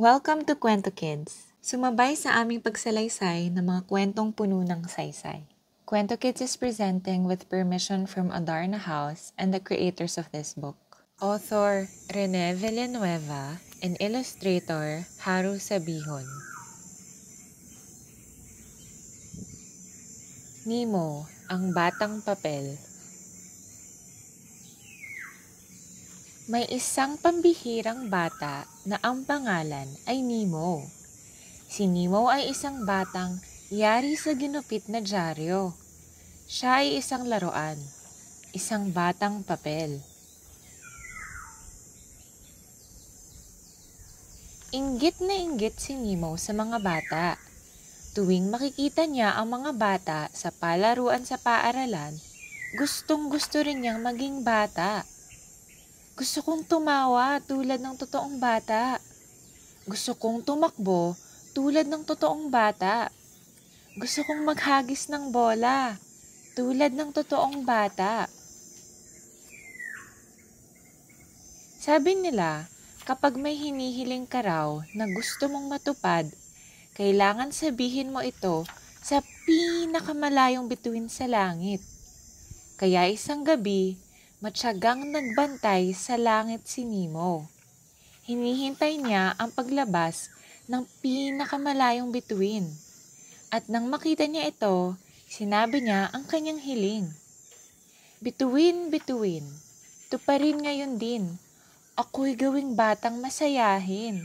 Welcome to Kwento Kids! Sumabay sa aming pagsalaysay ng mga kwentong puno ng saysay. Kwento Kids is presenting with permission from Adarna House and the creators of this book. Author Rene Villanueva and illustrator Haru Sabihon. Nemo, ang batang papel. May isang pambihirang bata na ang pangalan ay Nemo. Si Nemo ay isang batang yari sa ginupit na dyaryo. Siya ay isang laruan, isang batang papel. Inggit na inggit si Nemo sa mga bata. Tuwing makikita niya ang mga bata sa palaruan sa paaralan, gustong-gusto rin niyang maging bata. Gusto kong tumawa tulad ng totoong bata. Gusto kong tumakbo tulad ng totoong bata. Gusto kong maghagis ng bola tulad ng totoong bata. Sabi nila, kapag may hinihiling ka raw na gusto mong matupad, kailangan sabihin mo ito sa pinakamalayong bituin sa langit. Kaya isang gabi, matyagang nagbantay sa langit si Nemo. Hinihintay niya ang paglabas ng pinakamalayong bituin. At nang makita niya ito, sinabi niya ang kanyang hiling. Bituin, bituin, tuparin ngayon din. Ako'y gawing batang masayahin.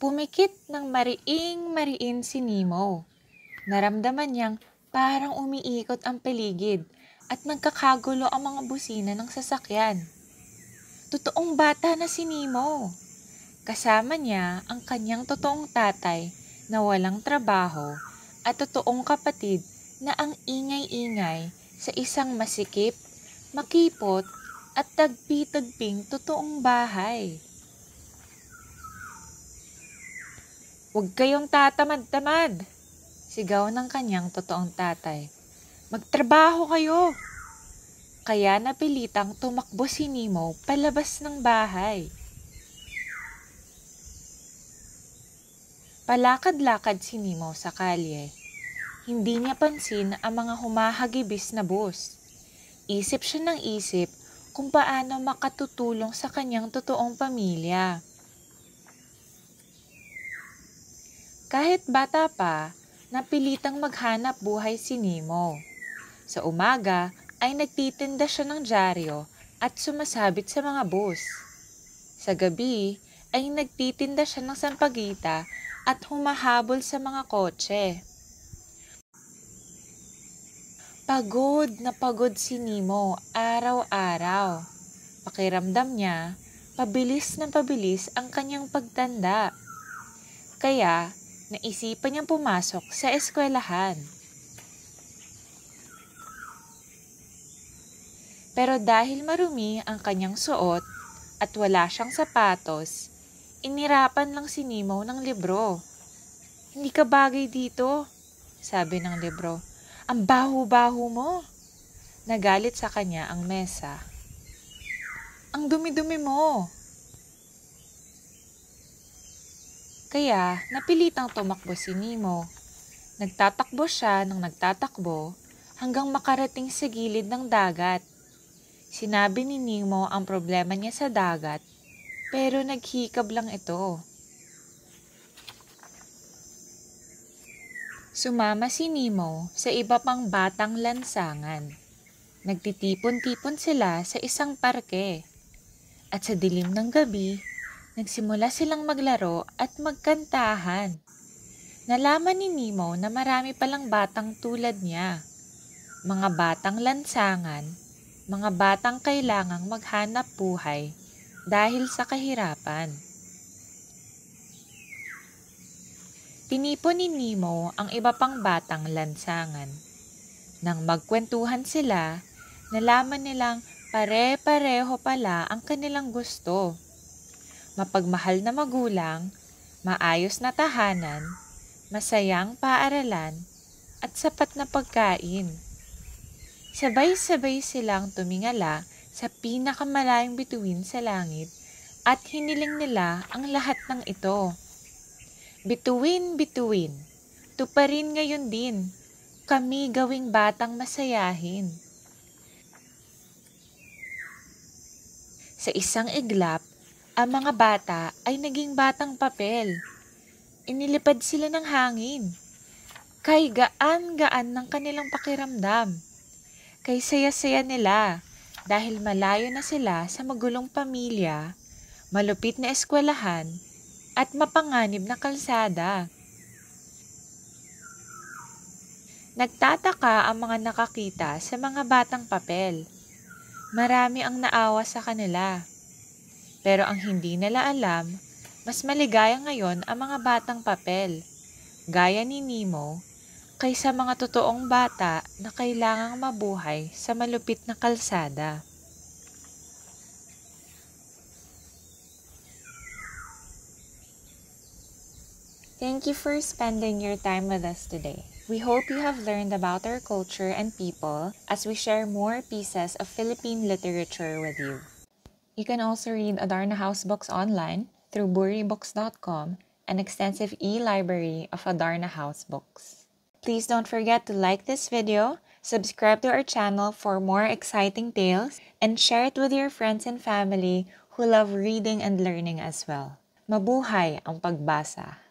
Pumikit ng mariing-mariin si Nemo. Naramdaman niyang parang umiikot ang paligid at nagkakagulo ang mga busina ng sasakyan. Totoong bata na si Nemo. Kasama niya ang kanyang totoong tatay na walang trabaho at totoong kapatid na ang ingay-ingay sa isang masikip, makipot at tagpi-tagping totoong bahay. Huwag kayong tatamad-tamad, sigaw ng kanyang totoong tatay. Magtrabaho kayo! Kaya napilitang tumakbo si Nemo palabas ng bahay. Palakad-lakad si Nemo sa kalye. Hindi niya pansin ang mga humahagibis na bus. Isip siya ng isip kung paano makatutulong sa kanyang totoong pamilya. Kahit bata pa, napilitang maghanap buhay si Nemo. Sa umaga ay nagtitinda siya ng dyaryo at sumasabit sa mga bus. Sa gabi ay nagtitinda siya ng sampagita at humahabol sa mga kotse. Pagod na pagod si Nemo araw-araw. Pakiramdam niya, pabilis na pabilis ang kanyang pagtanda. Kaya, naisipan niyang pumasok sa eskwelahan. Pero dahil marumi ang kanyang suot at wala siyang sapatos, inirapan lang si Nemo ng libro. Hindi ka bagay dito, sabi ng libro. Ang baho-baho mo. Nagalit sa kanya ang mesa. Ang dumi-dumi mo. Kaya napilitang tumakbo si Nemo. Nagtatakbo siya ng nagtatakbo hanggang makarating sa gilid ng dagat. Sinabi ni Nemo ang problema niya sa dagat, pero naghikab lang ito. Sumama si Nemo sa iba pang batang lansangan. Nagtitipon-tipon sila sa isang parke. At sa dilim ng gabi, nagsimula silang maglaro at magkantahan. Nalaman ni Nemo na marami palang batang tulad niya. Mga batang lansangan, mga batang kailangang maghanap buhay dahil sa kahirapan. Tinipon ni Nemo ang iba pang batang lansangan. Nang magkwentuhan sila, nalaman nilang pare-pareho pala ang kanilang gusto. Mapagmahal na magulang, maayos na tahanan, masayang paaralan, at sapat na pagkain. Sabay-sabay silang tumingala sa pinakamalayong bituin sa langit at hiniling nila ang lahat ng ito. Bituin, tuparin ngayon din, kami gawing batang masayahin. Sa isang iglap, ang mga bata ay naging batang papel. Inilipad sila ng hangin. Kay gaan-gaan ng kanilang pakiramdam. Kay saya-saya nila dahil malayo na sila sa magulong pamilya, malupit na eskwelahan, at mapanganib na kalsada. Nagtataka ang mga nakakita sa mga batang papel. Marami ang naawa sa kanila. Pero ang hindi nila alam, mas maligaya ngayon ang mga batang papel, gaya ni Nemo, kaysa mga totoong bata na kailangang mabuhay sa malupit na kalsada. Thank you for spending your time with us today. We hope you have learned about our culture and people as we share more pieces of Philippine literature with you. You can also read Adarna House books online through buribooks.com, an extensive e-library of Adarna House books. Please don't forget to like this video, subscribe to our channel for more exciting tales, and share it with your friends and family who love reading and learning as well. Mabuhay ang pagbasa!